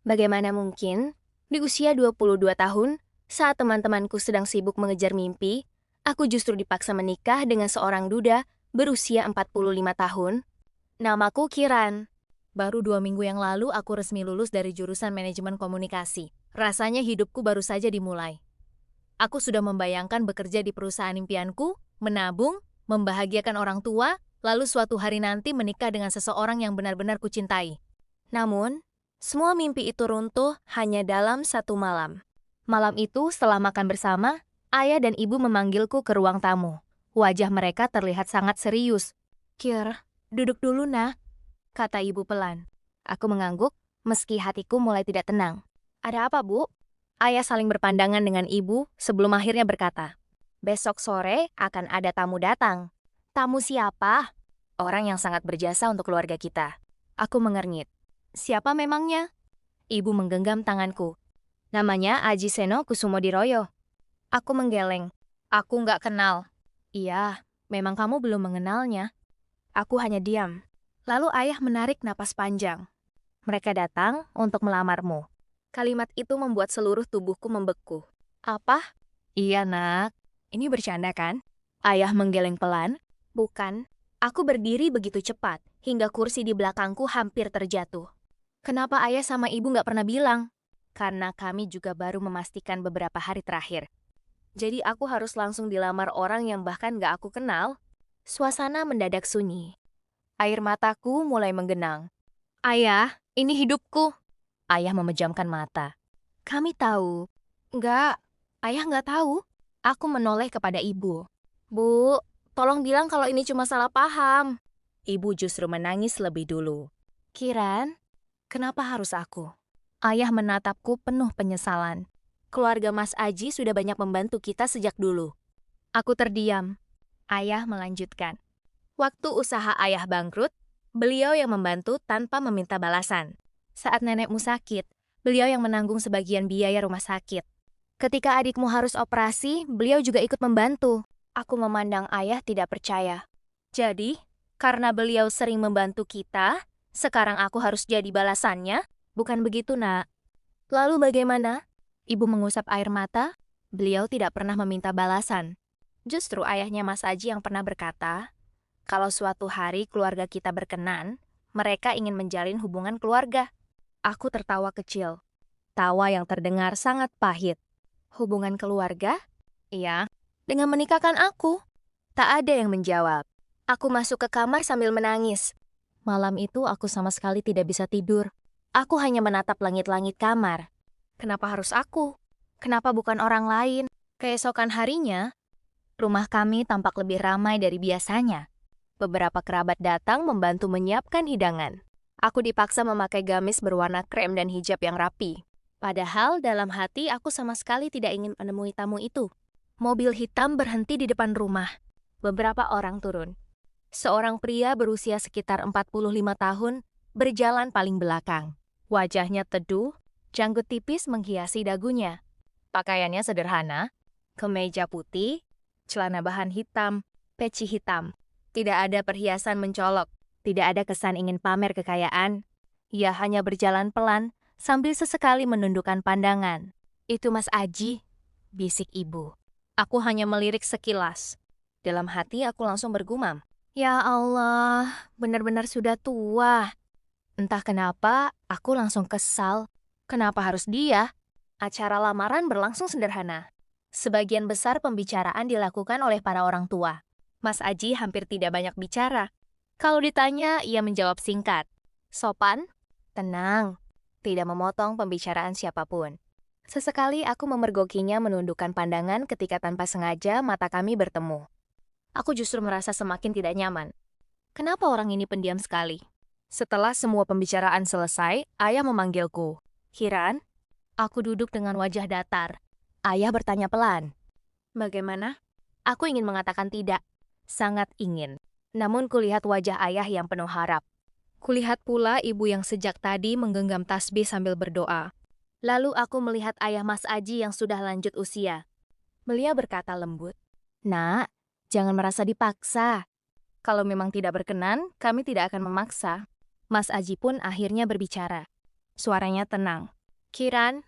Bagaimana mungkin, di usia 22 tahun, saat teman-temanku sedang sibuk mengejar mimpi, aku justru dipaksa menikah dengan seorang duda berusia 45 tahun. Namaku Kiran. Baru 2 minggu yang lalu aku resmi lulus dari jurusan manajemen komunikasi. Rasanya hidupku baru saja dimulai. Aku sudah membayangkan bekerja di perusahaan impianku, menabung, membahagiakan orang tua, lalu suatu hari nanti menikah dengan seseorang yang benar-benar kucintai. Namun, semua mimpi itu runtuh hanya dalam satu malam. Malam itu, setelah makan bersama, ayah dan ibu memanggilku ke ruang tamu. Wajah mereka terlihat sangat serius. "Kir, duduk dulu, Nak," kata ibu pelan. Aku mengangguk, meski hatiku mulai tidak tenang. "Ada apa, Bu?" Ayah saling berpandangan dengan ibu sebelum akhirnya berkata, "Besok sore akan ada tamu datang." "Tamu siapa?" "Orang yang sangat berjasa untuk keluarga kita." Aku mengernyit. "Siapa memangnya?" Ibu menggenggam tanganku. "Namanya Aji Seno Kusumodiryo." Aku menggeleng. "Aku nggak kenal." "Iya, memang kamu belum mengenalnya." Aku hanya diam. Lalu ayah menarik napas panjang. "Mereka datang untuk melamarmu." Kalimat itu membuat seluruh tubuhku membeku. "Apa?" "Iya, Nak. Ini bercanda kan?" Ayah menggeleng pelan. "Bukan." Aku berdiri begitu cepat, hingga kursi di belakangku hampir terjatuh. Kenapa ayah sama ibu nggak pernah bilang? Karena kami juga baru memastikan beberapa hari terakhir. Jadi aku harus langsung dilamar orang yang bahkan nggak aku kenal. Suasana mendadak sunyi. Air mataku mulai menggenang. "Ayah, ini hidupku." Ayah memejamkan mata. "Kami tahu." "Enggak, ayah nggak tahu." Aku menoleh kepada ibu. "Bu, tolong bilang kalau ini cuma salah paham." Ibu justru menangis lebih dulu. "Kiran, kenapa harus aku?" Ayah menatapku penuh penyesalan. "Keluarga Mas Aji sudah banyak membantu kita sejak dulu." Aku terdiam. Ayah melanjutkan. "Waktu usaha ayah bangkrut, beliau yang membantu tanpa meminta balasan. Saat nenekmu sakit, beliau yang menanggung sebagian biaya rumah sakit. Ketika adikmu harus operasi, beliau juga ikut membantu." Aku memandang ayah tidak percaya. "Jadi, karena beliau sering membantu kita, sekarang aku harus jadi balasannya?" "Bukan begitu, Nak." "Lalu bagaimana?" Ibu mengusap air mata. "Beliau tidak pernah meminta balasan. Justru ayahnya Mas Aji yang pernah berkata, kalau suatu hari keluarga kita berkenan, mereka ingin menjalin hubungan keluarga." Aku tertawa kecil. Tawa yang terdengar sangat pahit. "Hubungan keluarga?" "Iya, dengan menikahkan aku." Tak ada yang menjawab. Aku masuk ke kamar sambil menangis. Malam itu aku sama sekali tidak bisa tidur. Aku hanya menatap langit-langit kamar. Kenapa harus aku? Kenapa bukan orang lain? Keesokan harinya, rumah kami tampak lebih ramai dari biasanya. Beberapa kerabat datang membantu menyiapkan hidangan. Aku dipaksa memakai gamis berwarna krem dan hijab yang rapi. Padahal dalam hati aku sama sekali tidak ingin menemui tamu itu. Mobil hitam berhenti di depan rumah. Beberapa orang turun. Seorang pria berusia sekitar 45 tahun berjalan paling belakang. Wajahnya teduh, janggut tipis menghiasi dagunya. Pakaiannya sederhana, kemeja putih, celana bahan hitam, peci hitam. Tidak ada perhiasan mencolok, tidak ada kesan ingin pamer kekayaan. Ia hanya berjalan pelan sambil sesekali menundukkan pandangan. "Itu Mas Aji," bisik ibu. Aku hanya melirik sekilas. Dalam hati aku langsung bergumam. "Ya Allah, benar-benar sudah tua." Entah kenapa, aku langsung kesal. Kenapa harus dia? Acara lamaran berlangsung sederhana. Sebagian besar pembicaraan dilakukan oleh para orang tua. Mas Aji hampir tidak banyak bicara. Kalau ditanya, ia menjawab singkat. Sopan, tenang, tidak memotong pembicaraan siapapun. Sesekali aku memergokinya menundukkan pandangan ketika tanpa sengaja mata kami bertemu. Aku justru merasa semakin tidak nyaman. Kenapa orang ini pendiam sekali? Setelah semua pembicaraan selesai, ayah memanggilku. "Kiran?" Aku duduk dengan wajah datar. Ayah bertanya pelan. "Bagaimana?" Aku ingin mengatakan tidak. Sangat ingin. Namun kulihat wajah ayah yang penuh harap. Kulihat pula ibu yang sejak tadi menggenggam tasbih sambil berdoa. Lalu aku melihat ayah Mas Aji yang sudah lanjut usia. Beliau berkata lembut, "Nak, jangan merasa dipaksa. Kalau memang tidak berkenan, kami tidak akan memaksa." Mas Aji pun akhirnya berbicara. Suaranya tenang. Kiran,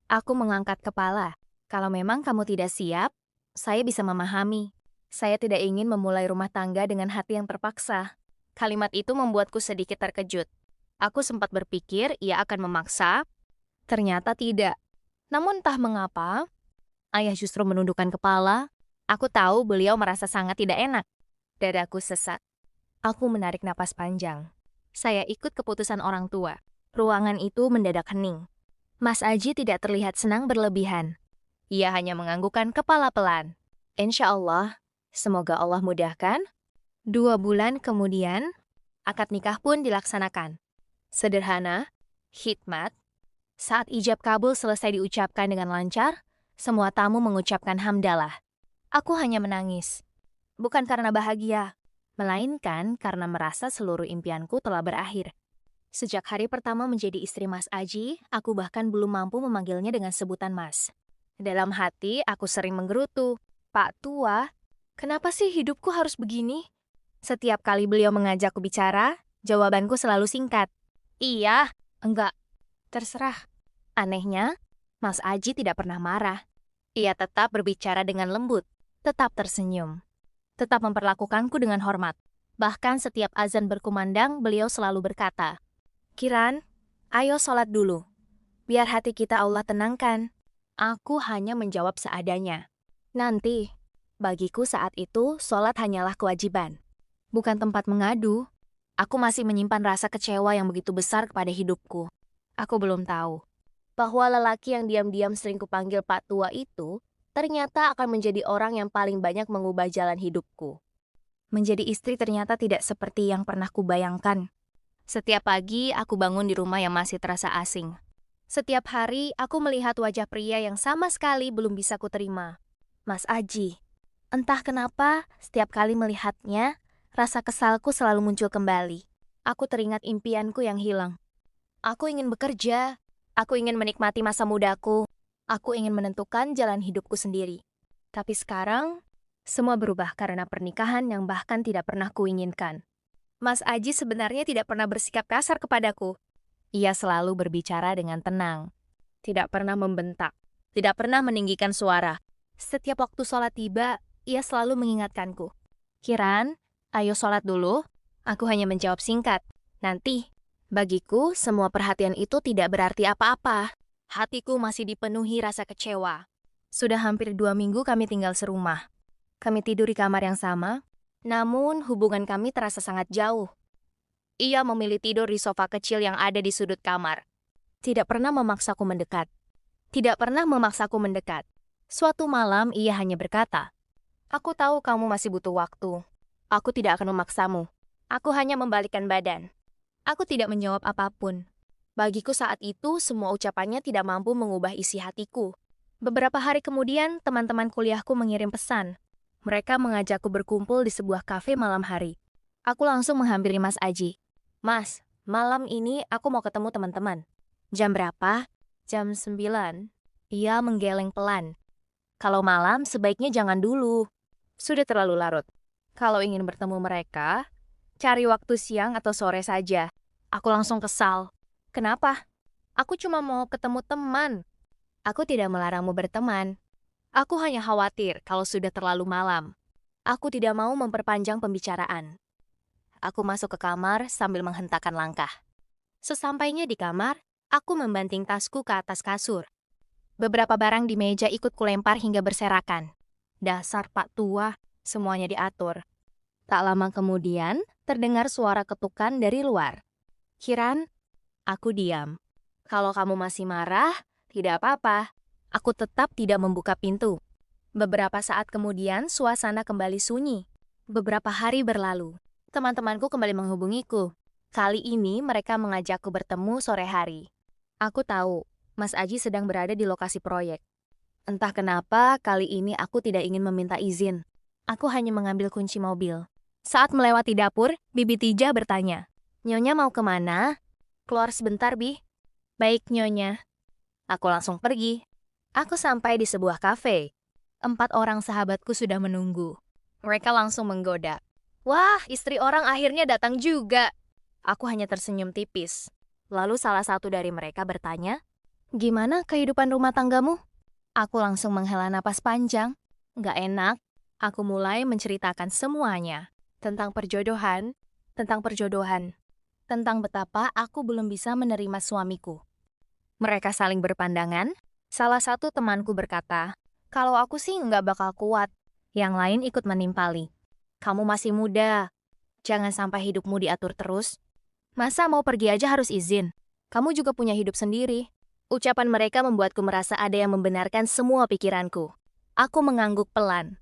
aku mengangkat kepala. Kalau memang kamu tidak siap, saya bisa memahami. Saya tidak ingin memulai rumah tangga dengan hati yang terpaksa. Kalimat itu membuatku sedikit terkejut. Aku sempat berpikir ia akan memaksa, ternyata tidak. Namun entah mengapa, ayah justru menundukkan kepala. Aku tahu beliau merasa sangat tidak enak. Dadaku sesak. Aku menarik napas panjang. Saya ikut keputusan orang tua. Ruangan itu mendadak hening. Mas Aji tidak terlihat senang berlebihan. Ia hanya menganggukkan kepala pelan. Insya Allah, semoga Allah mudahkan. 2 bulan kemudian, akad nikah pun dilaksanakan. Sederhana, hikmat. Saat ijab kabul selesai diucapkan dengan lancar, semua tamu mengucapkan hamdalah. Aku hanya menangis. Bukan karena bahagia, melainkan karena merasa seluruh impianku telah berakhir. Sejak hari pertama menjadi istri Mas Aji, aku bahkan belum mampu memanggilnya dengan sebutan Mas. Dalam hati, aku sering menggerutu. Pak Tua, kenapa sih hidupku harus begini? Setiap kali beliau mengajakku bicara, jawabanku selalu singkat. Iya, enggak, terserah. Anehnya, Mas Aji tidak pernah marah. Ia tetap berbicara dengan lembut, tetap tersenyum, tetap memperlakukanku dengan hormat. Bahkan setiap azan berkumandang, beliau selalu berkata, Kiran, ayo sholat dulu. Biar hati kita Allah tenangkan. Aku hanya menjawab seadanya. Nanti, bagiku saat itu, sholat hanyalah kewajiban. Bukan tempat mengadu. Aku masih menyimpan rasa kecewa yang begitu besar kepada hidupku. Aku belum tahu bahwa lelaki yang diam-diam sering kupanggil Pak Tua itu ternyata akan menjadi orang yang paling banyak mengubah jalan hidupku. Menjadi istri ternyata tidak seperti yang pernah kubayangkan. Setiap pagi, aku bangun di rumah yang masih terasa asing. Setiap hari, aku melihat wajah pria yang sama sekali belum bisa kuterima. Mas Aji. Entah kenapa, setiap kali melihatnya, rasa kesalku selalu muncul kembali. Aku teringat impianku yang hilang. Aku ingin bekerja. Aku ingin menikmati masa mudaku. Aku ingin menentukan jalan hidupku sendiri. Tapi sekarang, semua berubah karena pernikahan yang bahkan tidak pernah kuinginkan. Mas Aji sebenarnya tidak pernah bersikap kasar kepadaku. Ia selalu berbicara dengan tenang. Tidak pernah membentak. Tidak pernah meninggikan suara. Setiap waktu sholat tiba, ia selalu mengingatkanku. Kiran, ayo sholat dulu. Aku hanya menjawab singkat. Nanti. Bagiku, semua perhatian itu tidak berarti apa-apa. Hatiku masih dipenuhi rasa kecewa. Sudah hampir 2 minggu kami tinggal serumah. Kami tidur di kamar yang sama. Namun, hubungan kami terasa sangat jauh. Ia memilih tidur di sofa kecil yang ada di sudut kamar. Tidak pernah memaksaku mendekat. Tidak pernah memaksaku mendekat. Suatu malam, ia hanya berkata, Aku tahu kamu masih butuh waktu. Aku tidak akan memaksamu. Aku hanya membalikkan badan. Aku tidak menjawab apapun. Bagiku saat itu, semua ucapannya tidak mampu mengubah isi hatiku. Beberapa hari kemudian, teman-teman kuliahku mengirim pesan. Mereka mengajakku berkumpul di sebuah kafe malam hari. Aku langsung menghampiri Mas Aji. Mas, malam ini aku mau ketemu teman-teman. Jam berapa? Jam 9. Ia menggeleng pelan. Kalau malam, sebaiknya jangan dulu. Sudah terlalu larut. Kalau ingin bertemu mereka, cari waktu siang atau sore saja. Aku langsung kesal. Kenapa? Aku cuma mau ketemu teman. Aku tidak melarangmu berteman. Aku hanya khawatir kalau sudah terlalu malam. Aku tidak mau memperpanjang pembicaraan. Aku masuk ke kamar sambil menghentakkan langkah. Sesampainya di kamar, aku membanting tasku ke atas kasur. Beberapa barang di meja ikut kulempar hingga berserakan. Dasar Pak Tua, semuanya diatur. Tak lama kemudian, terdengar suara ketukan dari luar. Kiran, aku diam. Kalau kamu masih marah, tidak apa-apa. Aku tetap tidak membuka pintu. Beberapa saat kemudian, suasana kembali sunyi. Beberapa hari berlalu. Teman-temanku kembali menghubungiku. Kali ini mereka mengajakku bertemu sore hari. Aku tahu, Mas Aji sedang berada di lokasi proyek. Entah kenapa, kali ini aku tidak ingin meminta izin. Aku hanya mengambil kunci mobil. Saat melewati dapur, Bibi Tija bertanya, Nyonya mau kemana? Keluar sebentar, Bi. Baik, Nyonya. Aku langsung pergi. Aku sampai di sebuah kafe. 4 orang sahabatku sudah menunggu. Mereka langsung menggoda. Wah, istri orang akhirnya datang juga. Aku hanya tersenyum tipis. Lalu salah satu dari mereka bertanya, Gimana kehidupan rumah tanggamu? Aku langsung menghela napas panjang. Nggak enak. Aku mulai menceritakan semuanya. Tentang perjodohan, tentang betapa aku belum bisa menerima suamiku. Mereka saling berpandangan. Salah satu temanku berkata, kalau aku sih nggak bakal kuat. Yang lain ikut menimpali. Kamu masih muda. Jangan sampai hidupmu diatur terus. Masa mau pergi aja harus izin? Kamu juga punya hidup sendiri. Ucapan mereka membuatku merasa ada yang membenarkan semua pikiranku. Aku mengangguk pelan.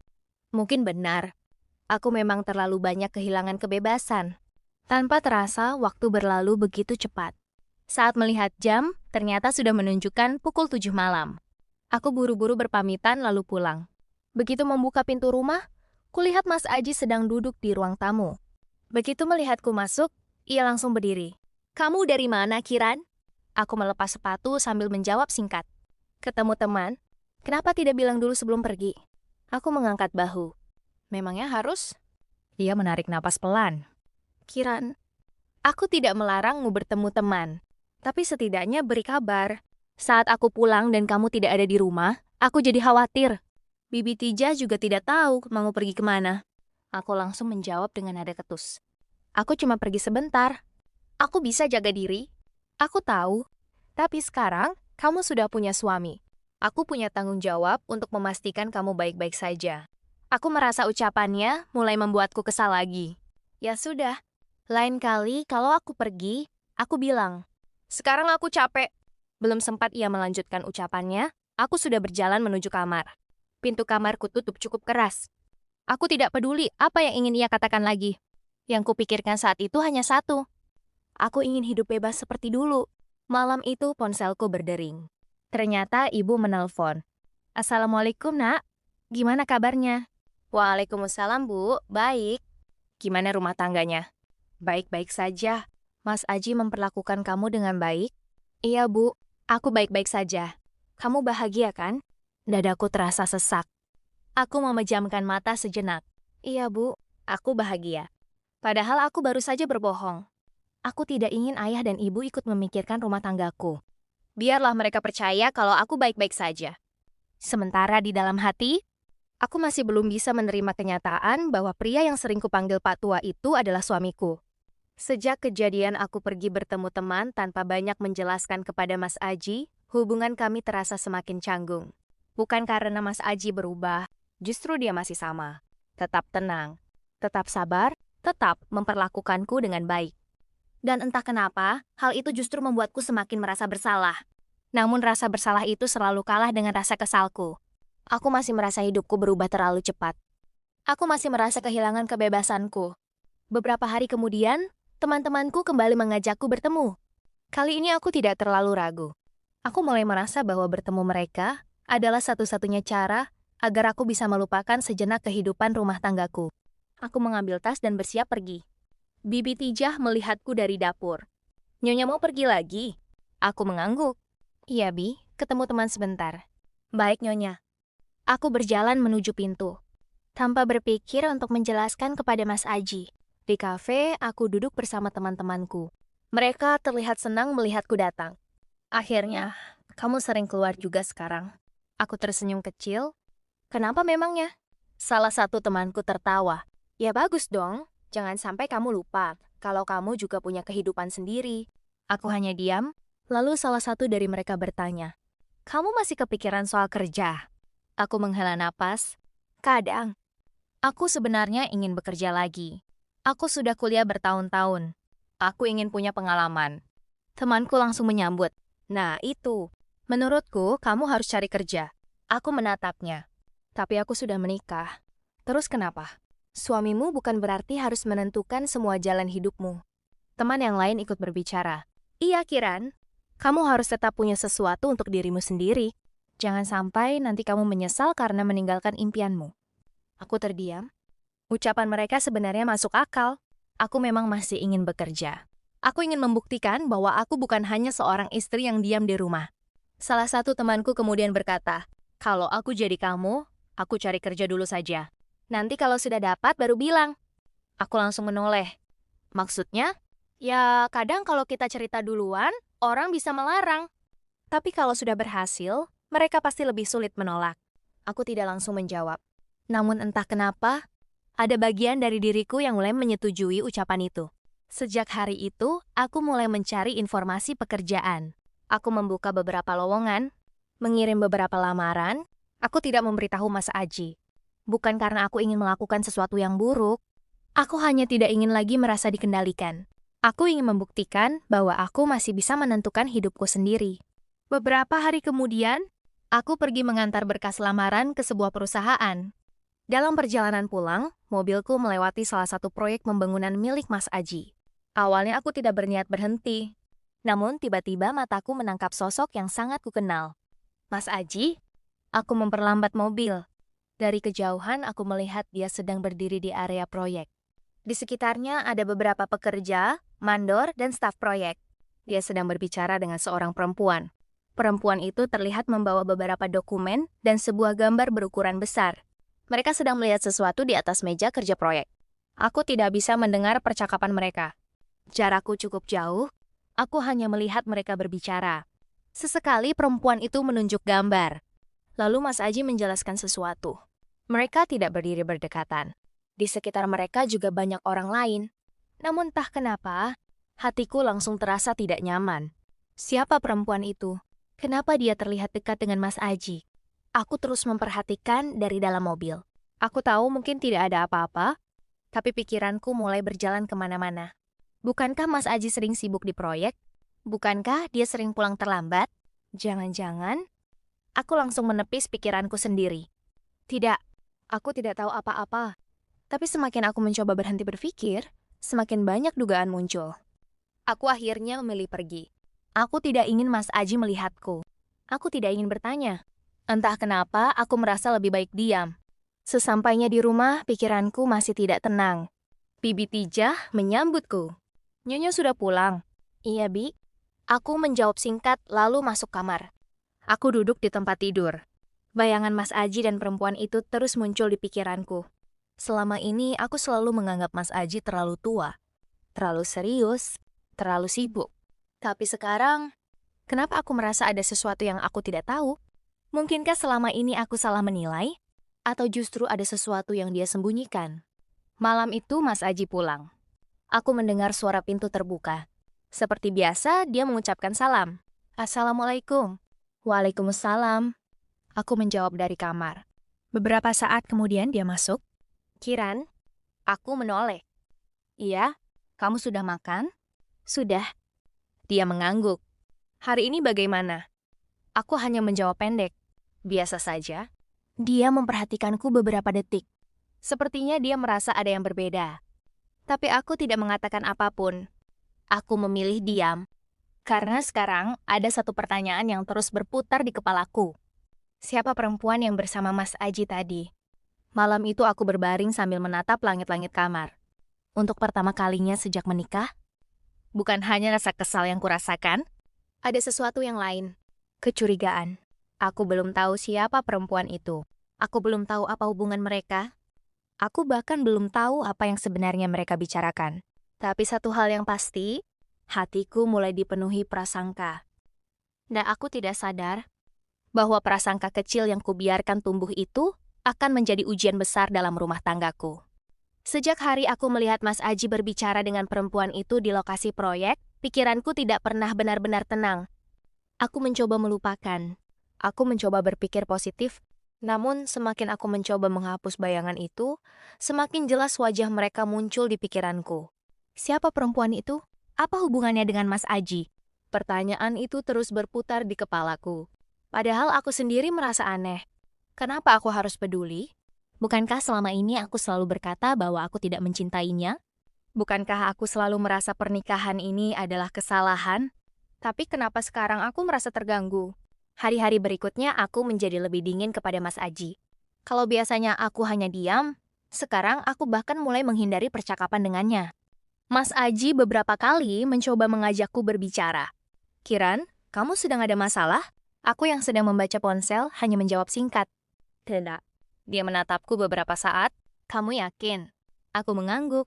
Mungkin benar. Aku memang terlalu banyak kehilangan kebebasan. Tanpa terasa, waktu berlalu begitu cepat. Saat melihat jam, ternyata sudah menunjukkan pukul 7 malam. Aku buru-buru berpamitan lalu pulang. Begitu membuka pintu rumah, kulihat Mas Aji sedang duduk di ruang tamu. Begitu melihatku masuk, ia langsung berdiri. Kamu dari mana, Kiran? Aku melepas sepatu sambil menjawab singkat. Ketemu teman? Kenapa tidak bilang dulu sebelum pergi? Aku mengangkat bahu. Memangnya harus? Ia menarik napas pelan. Kiran, aku tidak melarangmu bertemu teman. Tapi setidaknya beri kabar. Saat aku pulang dan kamu tidak ada di rumah, aku jadi khawatir. Bibi Tija juga tidak tahu mau pergi kemana. Aku langsung menjawab dengan nada ketus. Aku cuma pergi sebentar. Aku bisa jaga diri. Aku tahu. Tapi sekarang, kamu sudah punya suami. Aku punya tanggung jawab untuk memastikan kamu baik-baik saja. Aku merasa ucapannya mulai membuatku kesal lagi. Ya sudah. Lain kali kalau aku pergi, aku bilang, sekarang aku capek. Belum sempat ia melanjutkan ucapannya, aku sudah berjalan menuju kamar. Pintu kamarku tutup cukup keras. Aku tidak peduli apa yang ingin ia katakan lagi. Yang kupikirkan saat itu hanya satu. Aku ingin hidup bebas seperti dulu. Malam itu ponselku berdering. Ternyata ibu menelpon. Assalamualaikum, Nak. Gimana kabarnya? Waalaikumsalam, Bu. Baik. Gimana rumah tangganya? Baik-baik saja. Mas Aji memperlakukan kamu dengan baik? Iya, Bu. Aku baik-baik saja. Kamu bahagia, kan? Dadaku terasa sesak. Aku memejamkan mata sejenak. Iya, Bu. Aku bahagia. Padahal aku baru saja berbohong. Aku tidak ingin ayah dan ibu ikut memikirkan rumah tanggaku. Biarlah mereka percaya kalau aku baik-baik saja. Sementara di dalam hati, aku masih belum bisa menerima kenyataan bahwa pria yang sering kupanggil Pak Tua itu adalah suamiku. Sejak kejadian aku pergi bertemu teman tanpa banyak menjelaskan kepada Mas Aji, hubungan kami terasa semakin canggung. Bukan karena Mas Aji berubah, justru dia masih sama. Tetap tenang, tetap sabar, tetap memperlakukanku dengan baik. Dan entah kenapa, hal itu justru membuatku semakin merasa bersalah. Namun rasa bersalah itu selalu kalah dengan rasa kesalku. Aku masih merasa hidupku berubah terlalu cepat. Aku masih merasa kehilangan kebebasanku. Beberapa hari kemudian, teman-temanku kembali mengajakku bertemu. Kali ini aku tidak terlalu ragu. Aku mulai merasa bahwa bertemu mereka adalah satu-satunya cara agar aku bisa melupakan sejenak kehidupan rumah tanggaku. Aku mengambil tas dan bersiap pergi. Bibi Tijah melihatku dari dapur. Nyonya mau pergi lagi? Aku mengangguk. Iya, Bi, ketemu teman sebentar. Baik, Nyonya. Aku berjalan menuju pintu. Tanpa berpikir untuk menjelaskan kepada Mas Aji. Di kafe, aku duduk bersama teman-temanku. Mereka terlihat senang melihatku datang. Akhirnya, kamu sering keluar juga sekarang. Aku tersenyum kecil. Kenapa memangnya? Salah satu temanku tertawa. Ya bagus dong. Jangan sampai kamu lupa kalau kamu juga punya kehidupan sendiri. Aku hanya diam, lalu salah satu dari mereka bertanya, kamu masih kepikiran soal kerja? Aku menghela napas. Kadang. Aku sebenarnya ingin bekerja lagi. Aku sudah kuliah bertahun-tahun. Aku ingin punya pengalaman. Temanku langsung menyambut. Nah itu, menurutku kamu harus cari kerja. Aku menatapnya. Tapi aku sudah menikah. Terus kenapa? Suamimu bukan berarti harus menentukan semua jalan hidupmu. Teman yang lain ikut berbicara. Iya, Kiran. Kamu harus tetap punya sesuatu untuk dirimu sendiri. Jangan sampai nanti kamu menyesal karena meninggalkan impianmu. Aku terdiam. Ucapan mereka sebenarnya masuk akal. Aku memang masih ingin bekerja. Aku ingin membuktikan bahwa aku bukan hanya seorang istri yang diam di rumah. Salah satu temanku kemudian berkata, kalau aku jadi kamu, aku cari kerja dulu saja. Nanti kalau sudah dapat baru bilang. Aku langsung menoleh. Maksudnya? Ya kadang kalau kita cerita duluan, orang bisa melarang. Tapi kalau sudah berhasil, mereka pasti lebih sulit menolak. Aku tidak langsung menjawab. Namun entah kenapa, ada bagian dari diriku yang mulai menyetujui ucapan itu. Sejak hari itu, aku mulai mencari informasi pekerjaan. Aku membuka beberapa lowongan, mengirim beberapa lamaran. Aku tidak memberitahu Mas Aji. Bukan karena aku ingin melakukan sesuatu yang buruk. Aku hanya tidak ingin lagi merasa dikendalikan. Aku ingin membuktikan bahwa aku masih bisa menentukan hidupku sendiri. Beberapa hari kemudian, aku pergi mengantar berkas lamaran ke sebuah perusahaan. Dalam perjalanan pulang, mobilku melewati salah satu proyek pembangunan milik Mas Aji. Awalnya aku tidak berniat berhenti. Namun tiba-tiba mataku menangkap sosok yang sangat kukenal. Mas Aji? Aku memperlambat mobil. Dari kejauhan aku melihat dia sedang berdiri di area proyek. Di sekitarnya ada beberapa pekerja, mandor, dan staf proyek. Dia sedang berbicara dengan seorang perempuan. Perempuan itu terlihat membawa beberapa dokumen dan sebuah gambar berukuran besar. Mereka sedang melihat sesuatu di atas meja kerja proyek. Aku tidak bisa mendengar percakapan mereka. Jarakku cukup jauh, aku hanya melihat mereka berbicara. Sesekali perempuan itu menunjuk gambar. Lalu Mas Aji menjelaskan sesuatu. Mereka tidak berdiri berdekatan. Di sekitar mereka juga banyak orang lain. Namun entah kenapa, hatiku langsung terasa tidak nyaman. Siapa perempuan itu? Kenapa dia terlihat dekat dengan Mas Aji? Aku terus memperhatikan dari dalam mobil. Aku tahu mungkin tidak ada apa-apa, tapi pikiranku mulai berjalan kemana-mana. Bukankah Mas Aji sering sibuk di proyek? Bukankah dia sering pulang terlambat? Jangan-jangan... Aku langsung menepis pikiranku sendiri. Tidak, aku tidak tahu apa-apa. Tapi semakin aku mencoba berhenti berpikir, semakin banyak dugaan muncul. Aku akhirnya memilih pergi. Aku tidak ingin Mas Aji melihatku. Aku tidak ingin bertanya. Entah kenapa, aku merasa lebih baik diam. Sesampainya di rumah, pikiranku masih tidak tenang. Bibi Tijah menyambutku. Nyonya sudah pulang? Iya, Bi. Aku menjawab singkat lalu masuk kamar. Aku duduk di tempat tidur. Bayangan Mas Aji dan perempuan itu terus muncul di pikiranku. Selama ini aku selalu menganggap Mas Aji terlalu tua, terlalu serius, terlalu sibuk. Tapi sekarang, kenapa aku merasa ada sesuatu yang aku tidak tahu? Mungkinkah selama ini aku salah menilai? Atau justru ada sesuatu yang dia sembunyikan? Malam itu Mas Aji pulang. Aku mendengar suara pintu terbuka. Seperti biasa, dia mengucapkan salam. Assalamualaikum. Waalaikumsalam. Aku menjawab dari kamar. Beberapa saat kemudian dia masuk. Kiran, aku menoleh. Iya, kamu sudah makan? Sudah. Dia mengangguk. Hari ini bagaimana? Aku hanya menjawab pendek. Biasa saja. Dia memperhatikanku beberapa detik. Sepertinya dia merasa ada yang berbeda. Tapi aku tidak mengatakan apapun. Aku memilih diam. Karena sekarang ada satu pertanyaan yang terus berputar di kepalaku. Siapa perempuan yang bersama Mas Aji tadi? Malam itu aku berbaring sambil menatap langit-langit kamar. Untuk pertama kalinya sejak menikah, bukan hanya rasa kesal yang kurasakan, ada sesuatu yang lain. Kecurigaan. Aku belum tahu siapa perempuan itu. Aku belum tahu apa hubungan mereka. Aku bahkan belum tahu apa yang sebenarnya mereka bicarakan. Tapi satu hal yang pasti, hatiku mulai dipenuhi prasangka. Dan aku tidak sadar bahwa prasangka kecil yang kubiarkan tumbuh itu akan menjadi ujian besar dalam rumah tanggaku. Sejak hari aku melihat Mas Aji berbicara dengan perempuan itu di lokasi proyek, pikiranku tidak pernah benar-benar tenang. Aku mencoba melupakan. Aku mencoba berpikir positif, namun semakin aku mencoba menghapus bayangan itu, semakin jelas wajah mereka muncul di pikiranku. Siapa perempuan itu? Apa hubungannya dengan Mas Aji? Pertanyaan itu terus berputar di kepalaku. Padahal aku sendiri merasa aneh. Kenapa aku harus peduli? Bukankah selama ini aku selalu berkata bahwa aku tidak mencintainya? Bukankah aku selalu merasa pernikahan ini adalah kesalahan? Tapi kenapa sekarang aku merasa terganggu? Hari-hari berikutnya aku menjadi lebih dingin kepada Mas Aji. Kalau biasanya aku hanya diam, sekarang aku bahkan mulai menghindari percakapan dengannya. Mas Aji beberapa kali mencoba mengajakku berbicara. Kiran, kamu sedang ada masalah? Aku yang sedang membaca ponsel hanya menjawab singkat. Tidak. Dia menatapku beberapa saat. Kamu yakin? Aku mengangguk.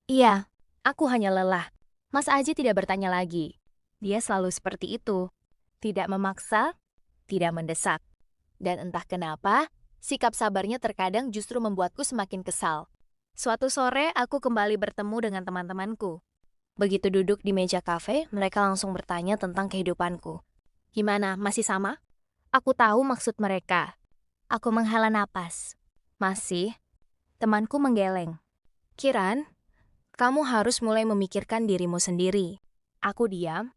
Iya, aku hanya lelah. Mas Aji tidak bertanya lagi. Dia selalu seperti itu. Tidak memaksa, tidak mendesak. Dan entah kenapa, sikap sabarnya terkadang justru membuatku semakin kesal. Suatu sore, aku kembali bertemu dengan teman-temanku. Begitu duduk di meja kafe, mereka langsung bertanya tentang kehidupanku. Gimana, masih sama? Aku tahu maksud mereka. Aku menghela napas. Masih? Temanku menggeleng. Kiran, kamu harus mulai memikirkan dirimu sendiri. Aku diam.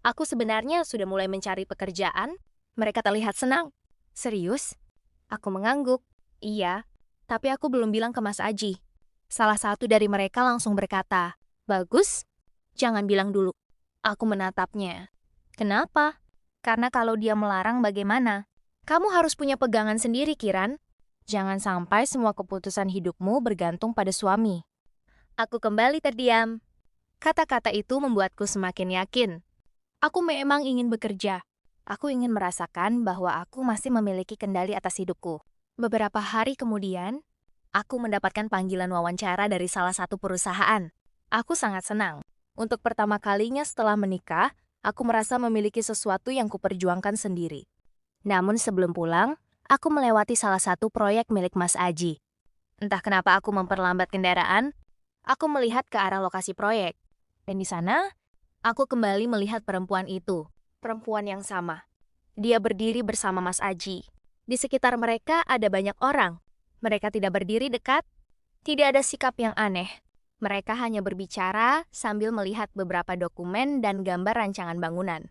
Aku sebenarnya sudah mulai mencari pekerjaan. Mereka terlihat senang. Serius? Aku mengangguk. Iya, tapi aku belum bilang ke Mas Aji. Salah satu dari mereka langsung berkata, "Bagus, jangan bilang dulu." Aku menatapnya. Kenapa? Karena kalau dia melarang bagaimana? Kamu harus punya pegangan sendiri, Kiran. Jangan sampai semua keputusan hidupmu bergantung pada suami. Aku kembali terdiam. Kata-kata itu membuatku semakin yakin. Aku memang ingin bekerja. Aku ingin merasakan bahwa aku masih memiliki kendali atas hidupku. Beberapa hari kemudian, aku mendapatkan panggilan wawancara dari salah satu perusahaan. Aku sangat senang. Untuk pertama kalinya setelah menikah, aku merasa memiliki sesuatu yang kuperjuangkan sendiri. Namun sebelum pulang, aku melewati salah satu proyek milik Mas Aji. Entah kenapa aku memperlambat kendaraan, aku melihat ke arah lokasi proyek. Dan di sana, aku kembali melihat perempuan itu. Perempuan yang sama. Dia berdiri bersama Mas Aji. Di sekitar mereka ada banyak orang. Mereka tidak berdiri dekat. Tidak ada sikap yang aneh. Mereka hanya berbicara sambil melihat beberapa dokumen dan gambar rancangan bangunan.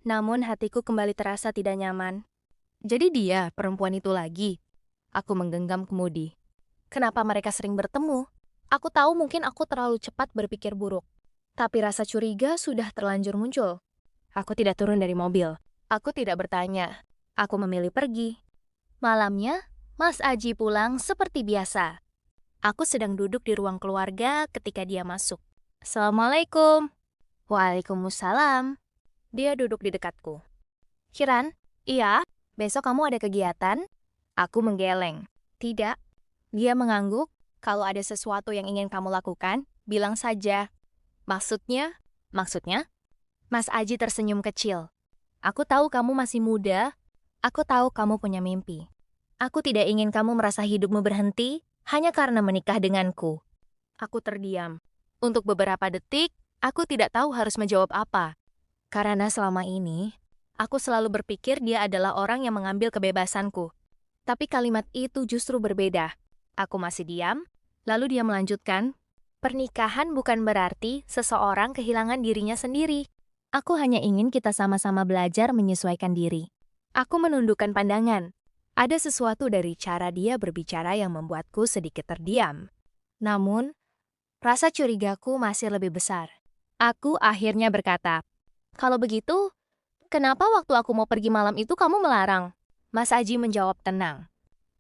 Namun hatiku kembali terasa tidak nyaman. Jadi dia, perempuan itu lagi. Aku menggenggam kemudi. Kenapa mereka sering bertemu? Aku tahu mungkin aku terlalu cepat berpikir buruk. Tapi rasa curiga sudah terlanjur muncul. Aku tidak turun dari mobil. Aku tidak bertanya. Aku memilih pergi. Malamnya, Mas Aji pulang seperti biasa. Aku sedang duduk di ruang keluarga ketika dia masuk. Assalamualaikum. Waalaikumsalam. Dia duduk di dekatku. Kiran, iya, besok kamu ada kegiatan? Aku menggeleng. Tidak. Dia mengangguk. Kalau ada sesuatu yang ingin kamu lakukan, bilang saja. Maksudnya? Maksudnya? Mas Aji tersenyum kecil. Aku tahu kamu masih muda. Aku tahu kamu punya mimpi. Aku tidak ingin kamu merasa hidupmu berhenti hanya karena menikah denganku. Aku terdiam. Untuk beberapa detik, aku tidak tahu harus menjawab apa. Karena selama ini, aku selalu berpikir dia adalah orang yang mengambil kebebasanku. Tapi kalimat itu justru berbeda. Aku masih diam, lalu dia melanjutkan, pernikahan bukan berarti seseorang kehilangan dirinya sendiri. Aku hanya ingin kita sama-sama belajar menyesuaikan diri. Aku menundukkan pandangan. Ada sesuatu dari cara dia berbicara yang membuatku sedikit terdiam. Namun, rasa curigaku masih lebih besar. Aku akhirnya berkata, kalau begitu, kenapa waktu aku mau pergi malam itu kamu melarang? Mas Aji menjawab tenang.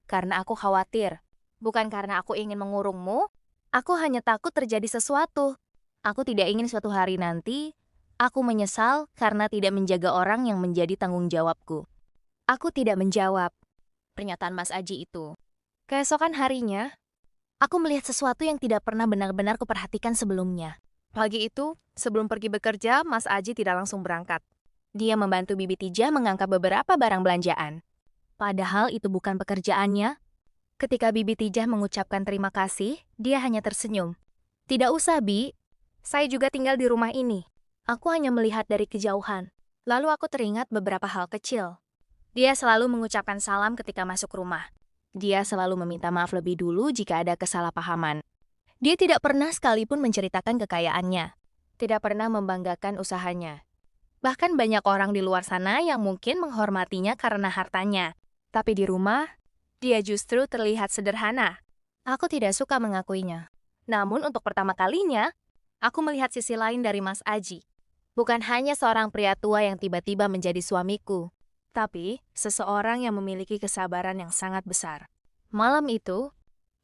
Karena aku khawatir. Bukan karena aku ingin mengurungmu, aku hanya takut terjadi sesuatu. Aku tidak ingin suatu hari nanti, aku menyesal karena tidak menjaga orang yang menjadi tanggung jawabku. Aku tidak menjawab pernyataan Mas Aji itu. Keesokan harinya, aku melihat sesuatu yang tidak pernah benar-benar kuperhatikan sebelumnya. Pagi itu, sebelum pergi bekerja, Mas Aji tidak langsung berangkat. Dia membantu Bibi Tijah mengangkat beberapa barang belanjaan. Padahal itu bukan pekerjaannya. Ketika Bibi Tijah mengucapkan terima kasih, dia hanya tersenyum. Tidak usah, Bi. Saya juga tinggal di rumah ini. Aku hanya melihat dari kejauhan. Lalu aku teringat beberapa hal kecil. Dia selalu mengucapkan salam ketika masuk rumah. Dia selalu meminta maaf lebih dulu jika ada kesalahpahaman. Dia tidak pernah sekalipun menceritakan kekayaannya. Tidak pernah membanggakan usahanya. Bahkan banyak orang di luar sana yang mungkin menghormatinya karena hartanya. Tapi di rumah, dia justru terlihat sederhana. Aku tidak suka mengakuinya. Namun untuk pertama kalinya, aku melihat sisi lain dari Mas Aji. Bukan hanya seorang pria tua yang tiba-tiba menjadi suamiku, tapi seseorang yang memiliki kesabaran yang sangat besar. Malam itu,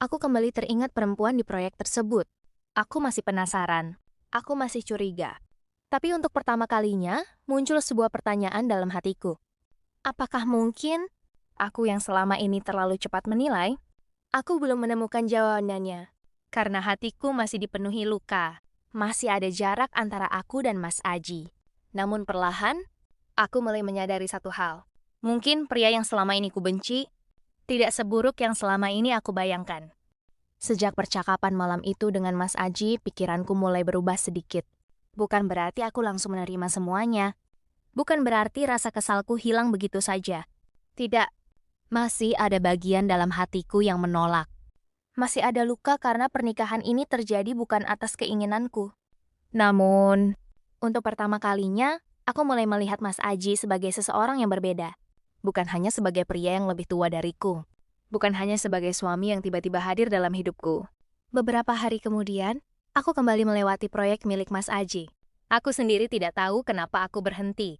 aku kembali teringat perempuan di proyek tersebut. Aku masih penasaran. Aku masih curiga. Tapi untuk pertama kalinya, muncul sebuah pertanyaan dalam hatiku. Apakah mungkin aku yang selama ini terlalu cepat menilai? Aku belum menemukan jawabannya. Karena hatiku masih dipenuhi luka. Masih ada jarak antara aku dan Mas Aji. Namun perlahan, Aku mulai menyadari satu hal. Mungkin pria yang selama ini kubenci tidak seburuk yang selama ini aku bayangkan. Sejak percakapan malam itu dengan Mas Aji, pikiranku mulai berubah sedikit. Bukan berarti aku langsung menerima semuanya. Bukan berarti rasa kesalku hilang begitu saja. Tidak, masih ada bagian dalam hatiku yang menolak. Masih ada luka karena pernikahan ini terjadi bukan atas keinginanku. Namun, untuk pertama kalinya, aku mulai melihat Mas Aji sebagai seseorang yang berbeda. Bukan hanya sebagai pria yang lebih tua dariku. Bukan hanya sebagai suami yang tiba-tiba hadir dalam hidupku. Beberapa hari kemudian, aku kembali melewati proyek milik Mas Aji. Aku sendiri tidak tahu kenapa aku berhenti.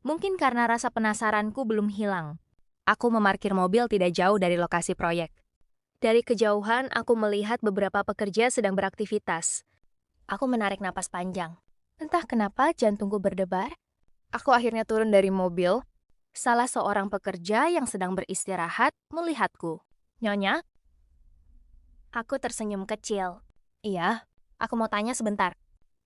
Mungkin karena rasa penasaranku belum hilang. Aku memarkir mobil tidak jauh dari lokasi proyek. Dari kejauhan, aku melihat beberapa pekerja sedang beraktivitas. Aku menarik napas panjang. Entah kenapa jantungku berdebar. Aku akhirnya turun dari mobil. Salah seorang pekerja yang sedang beristirahat melihatku. Nyonya? Aku tersenyum kecil. Iya, aku mau tanya sebentar.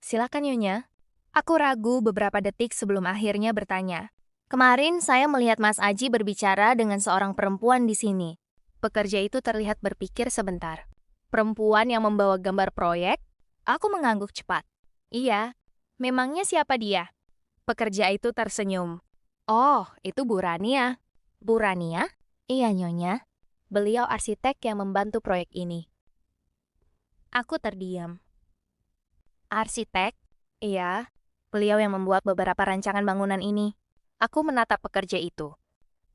Silakan Nyonya. Aku ragu beberapa detik sebelum akhirnya bertanya. Kemarin saya melihat Mas Aji berbicara dengan seorang perempuan di sini. Pekerja itu terlihat berpikir sebentar. Perempuan yang membawa gambar proyek? Aku mengangguk cepat. Iya, memangnya siapa dia? Pekerja itu tersenyum. Oh, itu Bu Rania. Bu Rania? Iya, Nyonya. Beliau arsitek yang membantu proyek ini. Aku terdiam. Arsitek? Iya, beliau yang membuat beberapa rancangan bangunan ini. Aku menatap pekerja itu.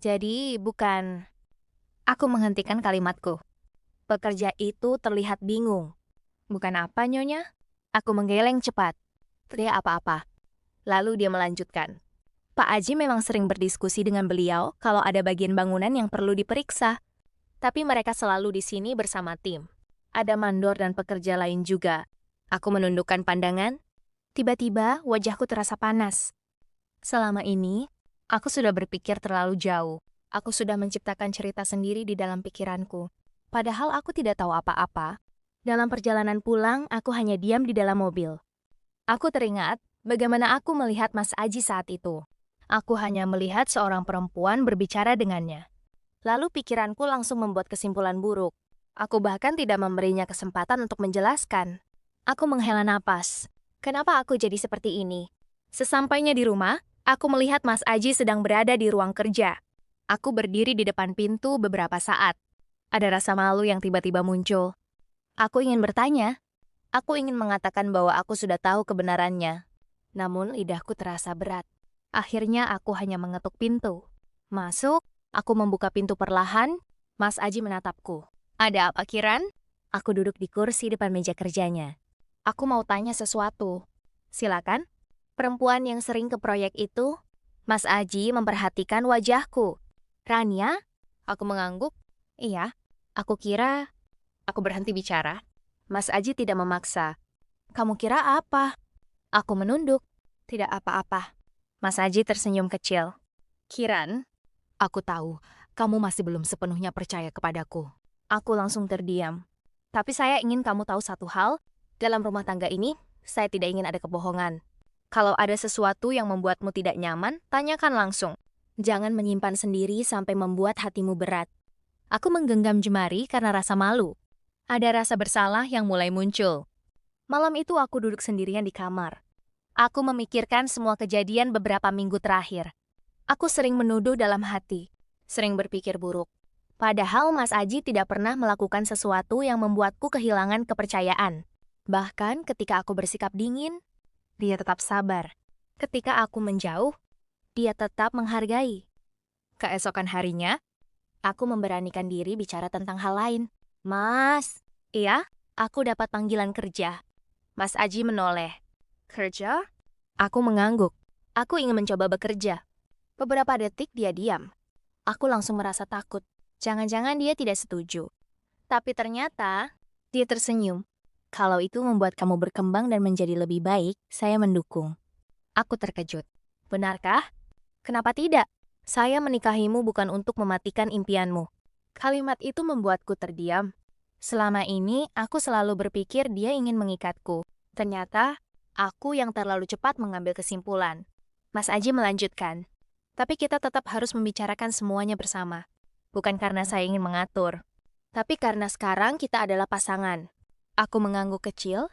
Jadi, bukan... Aku menghentikan kalimatku. Pekerja itu terlihat bingung. Bukan apa, Nyonya? Aku menggeleng cepat. Tidak apa-apa. Lalu dia melanjutkan. Pak Aji memang sering berdiskusi dengan beliau kalau ada bagian bangunan yang perlu diperiksa. Tapi mereka selalu di sini bersama tim. Ada mandor dan pekerja lain juga. Aku menundukkan pandangan. Tiba-tiba wajahku terasa panas. Selama ini, aku sudah berpikir terlalu jauh. Aku sudah menciptakan cerita sendiri di dalam pikiranku. Padahal aku tidak tahu apa-apa. Dalam perjalanan pulang, aku hanya diam di dalam mobil. Aku teringat bagaimana aku melihat Mas Aji saat itu. Aku hanya melihat seorang perempuan berbicara dengannya. Lalu pikiranku langsung membuat kesimpulan buruk. Aku bahkan tidak memberinya kesempatan untuk menjelaskan. Aku menghela napas. Kenapa aku jadi seperti ini? Sesampainya di rumah, aku melihat Mas Aji sedang berada di ruang kerja. Aku berdiri di depan pintu beberapa saat. Ada rasa malu yang tiba-tiba muncul. Aku ingin bertanya. Aku ingin mengatakan bahwa aku sudah tahu kebenarannya. Namun lidahku terasa berat. Akhirnya aku hanya mengetuk pintu. Masuk, aku membuka pintu perlahan. Mas Aji menatapku. Ada apa, Kiran? Aku duduk di kursi depan meja kerjanya. Aku mau tanya sesuatu. Silakan. Perempuan yang sering ke proyek itu? Mas Aji memperhatikan wajahku. Rania? Aku mengangguk. Iya. Aku kira... Aku berhenti bicara. Mas Aji tidak memaksa. Kamu kira apa? Aku menunduk. Tidak apa-apa. Mas Aji tersenyum kecil. Kiran, aku tahu kamu masih belum sepenuhnya percaya kepadaku. Aku langsung terdiam. Tapi saya ingin kamu tahu satu hal. Dalam rumah tangga ini, saya tidak ingin ada kebohongan. Kalau ada sesuatu yang membuatmu tidak nyaman, tanyakan langsung. Jangan menyimpan sendiri sampai membuat hatimu berat. Aku menggenggam jemari karena rasa malu. Ada rasa bersalah yang mulai muncul. Malam itu aku duduk sendirian di kamar. Aku memikirkan semua kejadian beberapa minggu terakhir. Aku sering menuduh dalam hati, sering berpikir buruk. Padahal Mas Aji tidak pernah melakukan sesuatu yang membuatku kehilangan kepercayaan. Bahkan ketika aku bersikap dingin, dia tetap sabar. Ketika aku menjauh, dia tetap menghargai. Keesokan harinya, aku memberanikan diri bicara tentang hal lain. Mas, iya, aku dapat panggilan kerja. Mas Aji menoleh. Kerja? Aku mengangguk. Aku ingin mencoba bekerja. Beberapa detik dia diam. Aku langsung merasa takut. Jangan-jangan dia tidak setuju. Tapi ternyata dia tersenyum. Kalau itu membuat kamu berkembang dan menjadi lebih baik, saya mendukung. Aku terkejut. Benarkah? Kenapa tidak? Saya menikahimu bukan untuk mematikan impianmu. Kalimat itu membuatku terdiam. Selama ini, aku selalu berpikir dia ingin mengikatku. Ternyata, aku yang terlalu cepat mengambil kesimpulan. Mas Aji melanjutkan. Tapi kita tetap harus membicarakan semuanya bersama. Bukan karena saya ingin mengatur. Tapi karena sekarang kita adalah pasangan. Aku mengangguk kecil.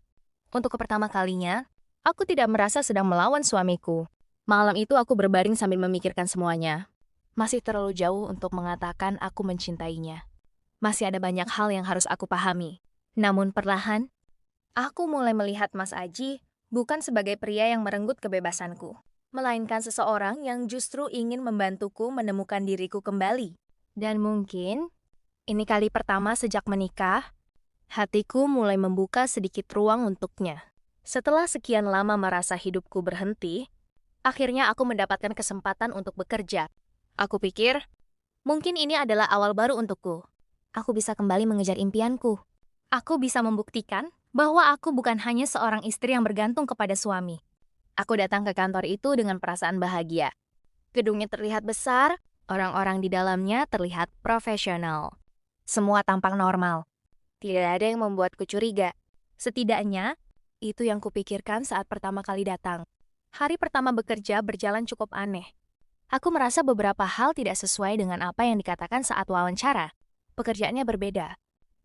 Untuk pertama kalinya, aku tidak merasa sedang melawan suamiku. Malam itu aku berbaring sambil memikirkan semuanya. Masih terlalu jauh untuk mengatakan aku mencintainya. Masih ada banyak hal yang harus aku pahami. Namun perlahan, aku mulai melihat Mas Aji bukan sebagai pria yang merenggut kebebasanku, melainkan seseorang yang justru ingin membantuku menemukan diriku kembali. Dan mungkin, ini kali pertama sejak menikah, hatiku mulai membuka sedikit ruang untuknya. Setelah sekian lama merasa hidupku berhenti, akhirnya aku mendapatkan kesempatan untuk bekerja. Aku pikir, mungkin ini adalah awal baru untukku. Aku bisa kembali mengejar impianku. Aku bisa membuktikan bahwa aku bukan hanya seorang istri yang bergantung kepada suami. Aku datang ke kantor itu dengan perasaan bahagia. Gedungnya terlihat besar, orang-orang di dalamnya terlihat profesional. Semua tampak normal. Tidak ada yang membuatku curiga. Setidaknya, itu yang kupikirkan saat pertama kali datang. Hari pertama bekerja berjalan cukup aneh. Aku merasa beberapa hal tidak sesuai dengan apa yang dikatakan saat wawancara. Pekerjaannya berbeda.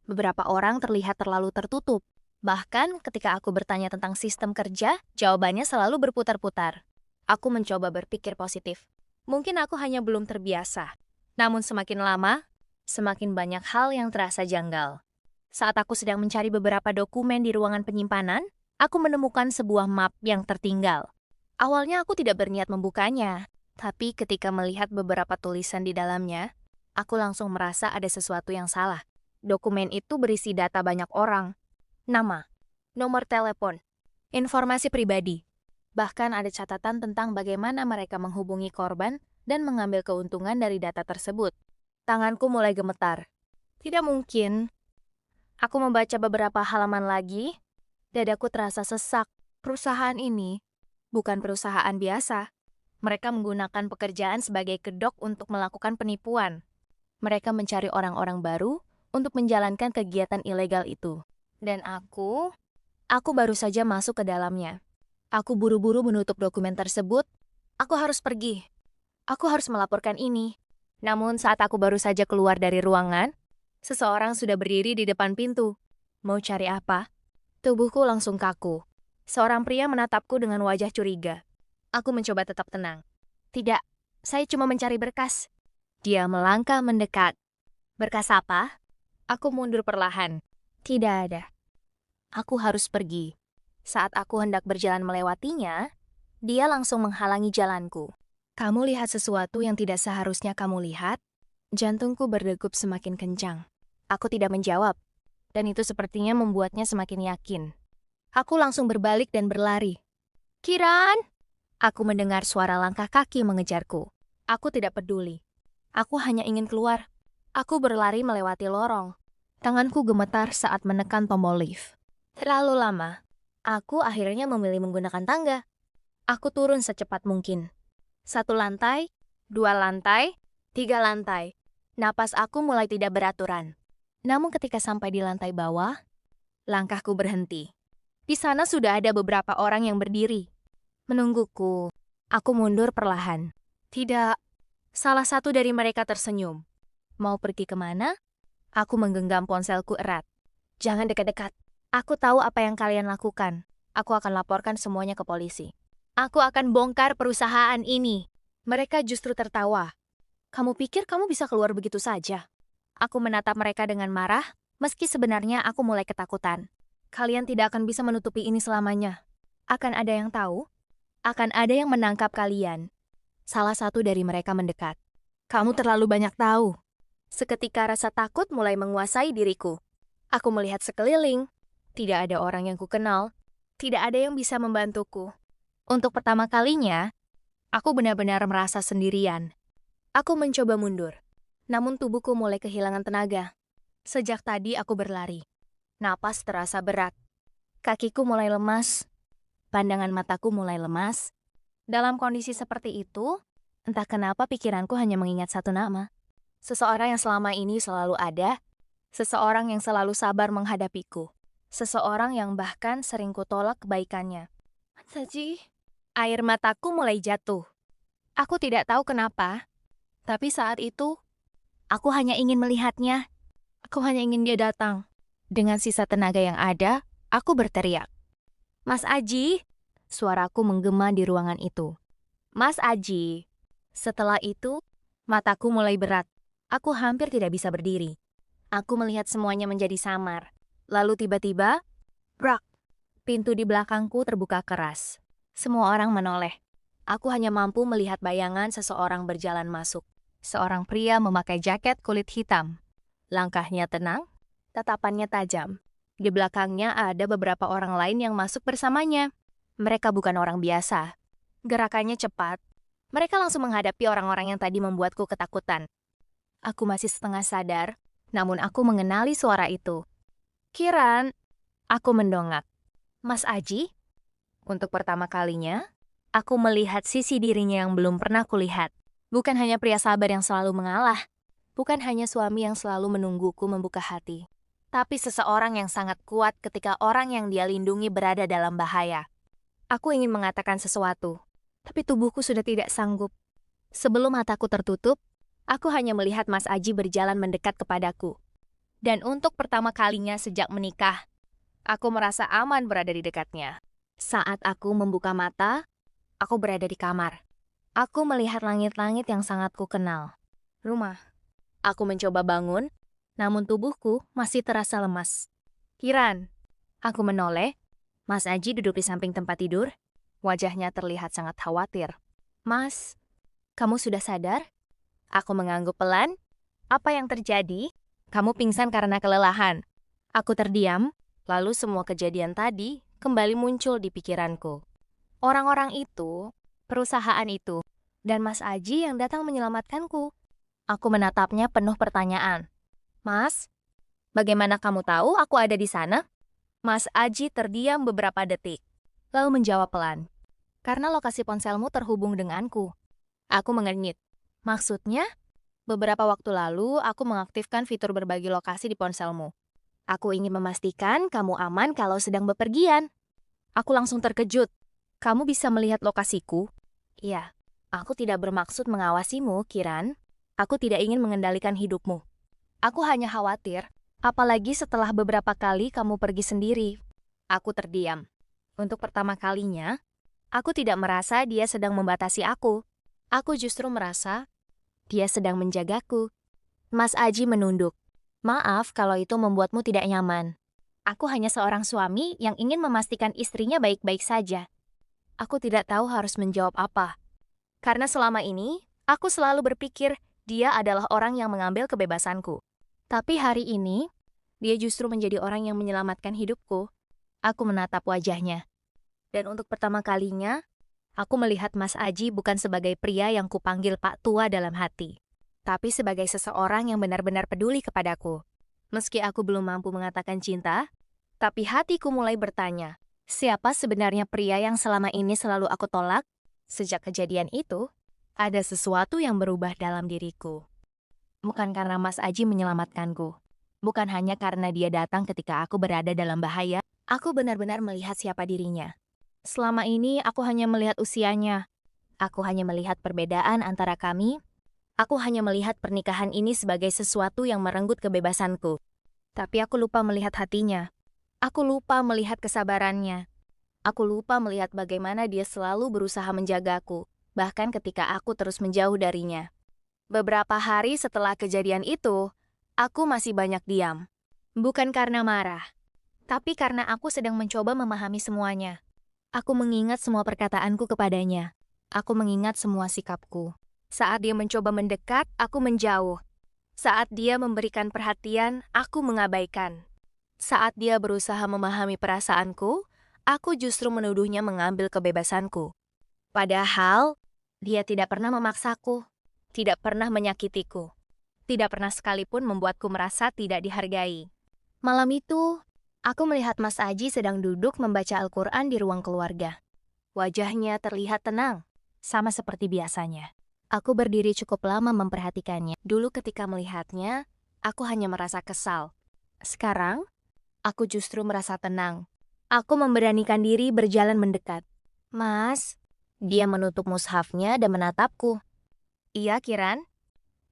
Beberapa orang terlihat terlalu tertutup. Bahkan ketika aku bertanya tentang sistem kerja, jawabannya selalu berputar-putar. Aku mencoba berpikir positif. Mungkin aku hanya belum terbiasa. Namun semakin lama, semakin banyak hal yang terasa janggal. Saat aku sedang mencari beberapa dokumen di ruangan penyimpanan, aku menemukan sebuah map yang tertinggal. Awalnya aku tidak berniat membukanya, tapi ketika melihat beberapa tulisan di dalamnya, aku langsung merasa ada sesuatu yang salah. Dokumen itu berisi data banyak orang. Nama, nomor telepon, informasi pribadi. Bahkan ada catatan tentang bagaimana mereka menghubungi korban dan mengambil keuntungan dari data tersebut. Tanganku mulai gemetar. Tidak mungkin. Aku membaca beberapa halaman lagi, dadaku terasa sesak. Perusahaan ini bukan perusahaan biasa. Mereka menggunakan pekerjaan sebagai kedok untuk melakukan penipuan. Mereka mencari orang-orang baru untuk menjalankan kegiatan ilegal itu. Dan aku baru saja masuk ke dalamnya. Aku buru-buru menutup dokumen tersebut. Aku harus pergi. Aku harus melaporkan ini. Namun saat aku baru saja keluar dari ruangan, seseorang sudah berdiri di depan pintu. Mau cari apa? Tubuhku langsung kaku. Seorang pria menatapku dengan wajah curiga. Aku mencoba tetap tenang. Tidak, saya cuma mencari berkas. Dia melangkah mendekat. Berkas apa? Aku mundur perlahan. Tidak ada. Aku harus pergi. Saat aku hendak berjalan melewatinya, dia langsung menghalangi jalanku. Kamu lihat sesuatu yang tidak seharusnya kamu lihat? Jantungku berdegup semakin kencang. Aku tidak menjawab, dan itu sepertinya membuatnya semakin yakin. Aku langsung berbalik dan berlari. Kiran! Aku mendengar suara langkah kaki mengejarku. Aku tidak peduli. Aku hanya ingin keluar. Aku berlari melewati lorong. Tanganku gemetar saat menekan tombol lift. Terlalu lama. Aku akhirnya memilih menggunakan tangga. Aku turun secepat mungkin. 1 lantai, 2 lantai, 3 lantai. Napas aku mulai tidak beraturan. Namun ketika sampai di lantai bawah, langkahku berhenti. Di sana sudah ada beberapa orang yang berdiri. Menungguku. Aku mundur perlahan. Tidak. Salah satu dari mereka tersenyum. Mau pergi kemana? Aku menggenggam ponselku erat. Jangan dekat-dekat. Aku tahu apa yang kalian lakukan. Aku akan laporkan semuanya ke polisi. Aku akan bongkar perusahaan ini. Mereka justru tertawa. Kamu pikir kamu bisa keluar begitu saja? Aku menatap mereka dengan marah, meski sebenarnya aku mulai ketakutan. Kalian tidak akan bisa menutupi ini selamanya. Akan ada yang tahu. Akan ada yang menangkap kalian. Salah satu dari mereka mendekat. Kamu terlalu banyak tahu. Seketika rasa takut mulai menguasai diriku. Aku melihat sekeliling. Tidak ada orang yang kukenal. Tidak ada yang bisa membantuku. Untuk pertama kalinya, aku benar-benar merasa sendirian. Aku mencoba mundur. Namun tubuhku mulai kehilangan tenaga. Sejak tadi aku berlari. Napas terasa berat. Kakiku mulai lemas. Pandangan mataku mulai lemas. Dalam kondisi seperti itu, entah kenapa pikiranku hanya mengingat satu nama. Seseorang yang selama ini selalu ada. Seseorang yang selalu sabar menghadapiku. Seseorang yang bahkan sering kutolak kebaikannya. Saji. Air mataku mulai jatuh. Aku tidak tahu kenapa, tapi saat itu, aku hanya ingin melihatnya. Aku hanya ingin dia datang. Dengan sisa tenaga yang ada, aku berteriak. Mas Aji! Suaraku menggema di ruangan itu. Mas Aji! Setelah itu, mataku mulai berat. Aku hampir tidak bisa berdiri. Aku melihat semuanya menjadi samar. Lalu tiba-tiba, brak! Pintu di belakangku terbuka keras. Semua orang menoleh. Aku hanya mampu melihat bayangan seseorang berjalan masuk. Seorang pria memakai jaket kulit hitam. Langkahnya tenang, tatapannya tajam. Di belakangnya ada beberapa orang lain yang masuk bersamanya. Mereka bukan orang biasa. Gerakannya cepat. Mereka langsung menghadapi orang-orang yang tadi membuatku ketakutan. Aku masih setengah sadar, namun aku mengenali suara itu. Kiran, aku mendongak. Mas Aji? Untuk pertama kalinya, aku melihat sisi dirinya yang belum pernah kulihat. Bukan hanya pria sabar yang selalu mengalah. Bukan hanya suami yang selalu menungguku membuka hati. Tapi seseorang yang sangat kuat ketika orang yang dia lindungi berada dalam bahaya. Aku ingin mengatakan sesuatu, tapi tubuhku sudah tidak sanggup. Sebelum mataku tertutup, aku hanya melihat Mas Aji berjalan mendekat kepadaku. Dan untuk pertama kalinya sejak menikah, aku merasa aman berada di dekatnya. Saat aku membuka mata, aku berada di kamar. Aku melihat langit-langit yang sangat kukenal. Rumah. Aku mencoba bangun, namun tubuhku masih terasa lemas. Kiran. Aku menoleh. Mas Aji duduk di samping tempat tidur. Wajahnya terlihat sangat khawatir. Mas, kamu sudah sadar? Aku mengangguk pelan. Apa yang terjadi? Kamu pingsan karena kelelahan. Aku terdiam, lalu semua kejadian tadi kembali muncul di pikiranku. Orang-orang itu, perusahaan itu, dan Mas Aji yang datang menyelamatkanku. Aku menatapnya penuh pertanyaan. Mas, bagaimana kamu tahu aku ada di sana? Mas Aji terdiam beberapa detik, lalu menjawab pelan. Karena lokasi ponselmu terhubung denganku. Aku mengernyit. Maksudnya? Beberapa waktu lalu, aku mengaktifkan fitur berbagi lokasi di ponselmu. Aku ingin memastikan kamu aman kalau sedang bepergian. Aku langsung terkejut. Kamu bisa melihat lokasiku? Iya, aku tidak bermaksud mengawasimu, Kiran. Aku tidak ingin mengendalikan hidupmu. Aku hanya khawatir, apalagi setelah beberapa kali kamu pergi sendiri. Aku terdiam. Untuk pertama kalinya, aku tidak merasa dia sedang membatasi aku. Aku justru merasa dia sedang menjagaku. Mas Aji menunduk. Maaf kalau itu membuatmu tidak nyaman. Aku hanya seorang suami yang ingin memastikan istrinya baik-baik saja. Aku tidak tahu harus menjawab apa. Karena selama ini, aku selalu berpikir dia adalah orang yang mengambil kebebasanku. Tapi hari ini, dia justru menjadi orang yang menyelamatkan hidupku. Aku menatap wajahnya. Dan untuk pertama kalinya, aku melihat Mas Aji bukan sebagai pria yang kupanggil Pak Tua dalam hati, tapi sebagai seseorang yang benar-benar peduli kepadaku. Meski aku belum mampu mengatakan cinta, tapi hatiku mulai bertanya, siapa sebenarnya pria yang selama ini selalu aku tolak? Sejak kejadian itu, ada sesuatu yang berubah dalam diriku. Bukan karena Mas Aji menyelamatkanku. Bukan hanya karena dia datang ketika aku berada dalam bahaya. Aku benar-benar melihat siapa dirinya. Selama ini aku hanya melihat usianya. Aku hanya melihat perbedaan antara kami. Aku hanya melihat pernikahan ini sebagai sesuatu yang merenggut kebebasanku. Tapi aku lupa melihat hatinya. Aku lupa melihat kesabarannya. Aku lupa melihat bagaimana dia selalu berusaha menjagaku, bahkan ketika aku terus menjauh darinya. Beberapa hari setelah kejadian itu, aku masih banyak diam. Bukan karena marah, tapi karena aku sedang mencoba memahami semuanya. Aku mengingat semua perkataanku kepadanya. Aku mengingat semua sikapku. Saat dia mencoba mendekat, aku menjauh. Saat dia memberikan perhatian, aku mengabaikan. Saat dia berusaha memahami perasaanku, aku justru menuduhnya mengambil kebebasanku. Padahal, dia tidak pernah memaksaku, tidak pernah menyakitiku, tidak pernah sekalipun membuatku merasa tidak dihargai. Malam itu, aku melihat Mas Aji sedang duduk membaca Al-Quran di ruang keluarga. Wajahnya terlihat tenang, sama seperti biasanya. Aku berdiri cukup lama memperhatikannya. Dulu ketika melihatnya, aku hanya merasa kesal. Sekarang, aku justru merasa tenang. Aku memberanikan diri berjalan mendekat. Mas, Dia menutup mushafnya dan menatapku. Iya, Kiran?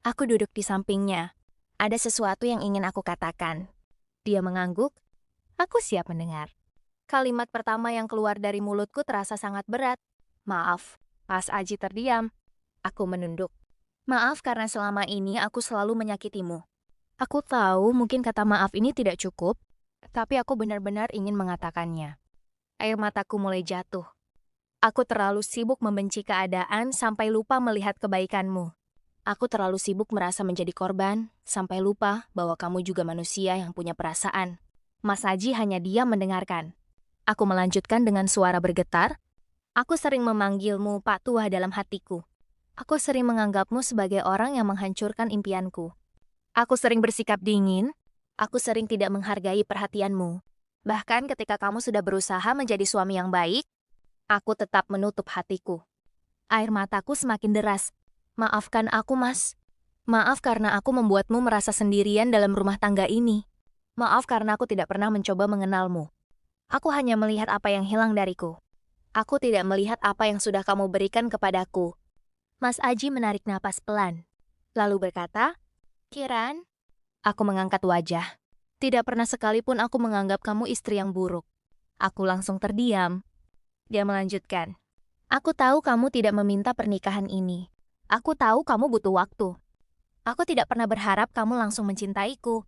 Aku duduk di sampingnya. Ada sesuatu yang ingin aku katakan. Dia mengangguk. Aku siap mendengar. Kalimat pertama yang keluar dari mulutku terasa sangat berat. Maaf. Mas Aji terdiam. Aku menunduk. Maaf karena selama ini aku selalu menyakitimu. Aku tahu mungkin kata maaf ini tidak cukup, tapi aku benar-benar ingin mengatakannya. Air mataku mulai jatuh. Aku terlalu sibuk membenci keadaan sampai lupa melihat kebaikanmu. Aku terlalu sibuk merasa menjadi korban, sampai lupa bahwa kamu juga manusia yang punya perasaan. Mas Aji hanya diam mendengarkan. Aku melanjutkan dengan suara bergetar. Aku sering memanggilmu Pak Tua dalam hatiku. Aku sering menganggapmu sebagai orang yang menghancurkan impianku. Aku sering bersikap dingin. Aku sering tidak menghargai perhatianmu. Bahkan ketika kamu sudah berusaha menjadi suami yang baik, aku tetap menutup hatiku. Air mataku semakin deras. Maafkan aku, Mas. Maaf karena aku membuatmu merasa sendirian dalam rumah tangga ini. Maaf karena aku tidak pernah mencoba mengenalmu. Aku hanya melihat apa yang hilang dariku. Aku tidak melihat apa yang sudah kamu berikan kepadaku. Mas Aji menarik napas pelan. Lalu berkata, Kiran. Aku mengangkat wajah. Tidak pernah sekalipun aku menganggap kamu istri yang buruk. Aku langsung terdiam. Dia melanjutkan. Aku tahu kamu tidak meminta pernikahan ini. Aku tahu kamu butuh waktu. Aku tidak pernah berharap kamu langsung mencintaiku.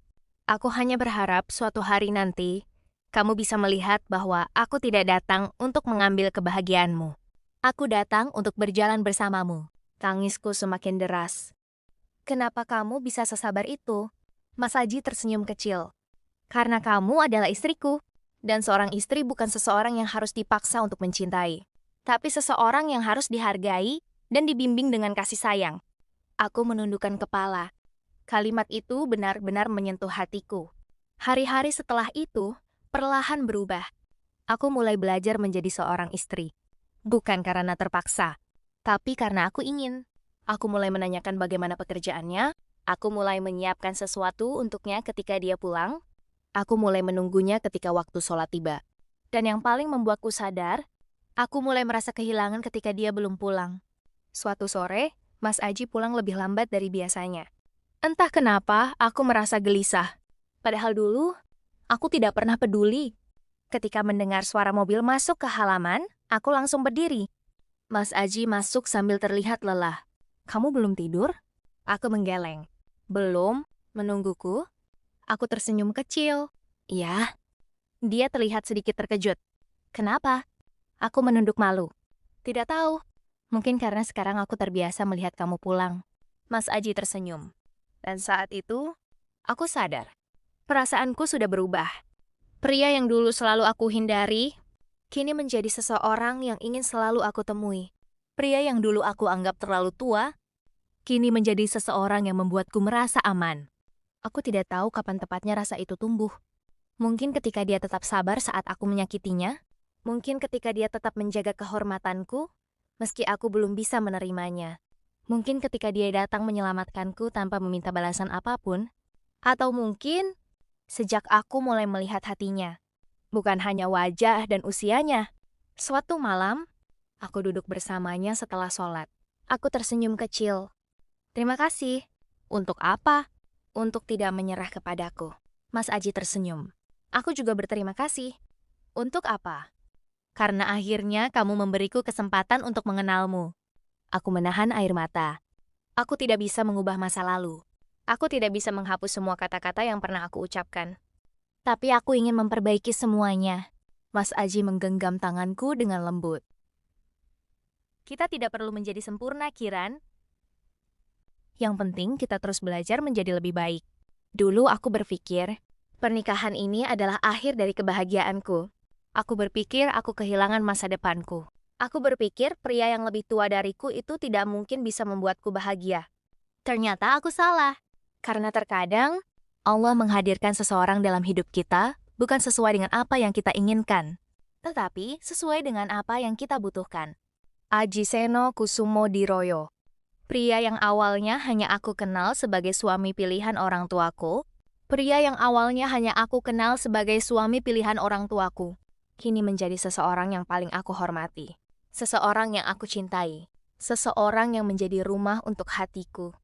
Aku hanya berharap suatu hari nanti, kamu bisa melihat bahwa aku tidak datang untuk mengambil kebahagiaanmu. Aku datang untuk berjalan bersamamu. Tangisku semakin deras. Kenapa kamu bisa sesabar itu? Mas Aji tersenyum kecil. Karena kamu adalah istriku. Dan seorang istri bukan seseorang yang harus dipaksa untuk mencintai. Tapi seseorang yang harus dihargai dan dibimbing dengan kasih sayang. Aku menundukkan kepala. Kalimat itu benar-benar menyentuh hatiku. Hari-hari setelah itu, perlahan berubah. Aku mulai belajar menjadi seorang istri. Bukan karena terpaksa, tapi karena aku ingin. Aku mulai menanyakan bagaimana pekerjaannya. Aku mulai menyiapkan sesuatu untuknya ketika dia pulang. Aku mulai menunggunya ketika waktu sholat tiba. Dan yang paling membuatku sadar, aku mulai merasa kehilangan ketika dia belum pulang. Suatu sore, Mas Aji pulang lebih lambat dari biasanya. Entah kenapa, aku merasa gelisah. Padahal dulu, aku tidak pernah peduli. Ketika mendengar suara mobil masuk ke halaman, aku langsung berdiri. Mas Aji masuk sambil terlihat lelah. Kamu belum tidur? Aku menggeleng. Belum, menungguku. Aku tersenyum kecil. Iya. Dia terlihat sedikit terkejut. Kenapa? Aku menunduk malu. Tidak tahu. Mungkin karena sekarang aku terbiasa melihat kamu pulang. Mas Aji tersenyum. Dan saat itu, aku sadar. Perasaanku sudah berubah. Pria yang dulu selalu aku hindari, kini menjadi seseorang yang ingin selalu aku temui. Pria yang dulu aku anggap terlalu tua, kini menjadi seseorang yang membuatku merasa aman. Aku tidak tahu kapan tepatnya rasa itu tumbuh. Mungkin ketika dia tetap sabar saat aku menyakitinya, mungkin ketika dia tetap menjaga kehormatanku, meski aku belum bisa menerimanya. Mungkin ketika dia datang menyelamatkanku tanpa meminta balasan apapun. Atau mungkin sejak aku mulai melihat hatinya. Bukan hanya wajah dan usianya. Suatu malam, aku duduk bersamanya setelah sholat. Aku tersenyum kecil. Terima kasih. Untuk apa? Untuk tidak menyerah kepadaku. Mas Aji tersenyum. Aku juga berterima kasih. Untuk apa? Karena akhirnya kamu memberiku kesempatan untuk mengenalmu. Aku menahan air mata. Aku tidak bisa mengubah masa lalu. Aku tidak bisa menghapus semua kata-kata yang pernah aku ucapkan. Tapi aku ingin memperbaiki semuanya. Mas Aji menggenggam tanganku dengan lembut. Kita tidak perlu menjadi sempurna, Kiran. Yang penting kita terus belajar menjadi lebih baik. Dulu aku berpikir, pernikahan ini adalah akhir dari kebahagiaanku. Aku berpikir aku kehilangan masa depanku. Aku berpikir pria yang lebih tua dariku itu tidak mungkin bisa membuatku bahagia. Ternyata aku salah. Karena terkadang, Allah menghadirkan seseorang dalam hidup kita bukan sesuai dengan apa yang kita inginkan, tetapi sesuai dengan apa yang kita butuhkan. Aji Seno Kusumo Diroyo. Pria yang awalnya hanya aku kenal sebagai suami pilihan orang tuaku, pria yang awalnya hanya aku kenal sebagai suami pilihan orang tuaku, kini menjadi seseorang yang paling aku hormati. Seseorang yang aku cintai. Seseorang yang menjadi rumah untuk hatiku.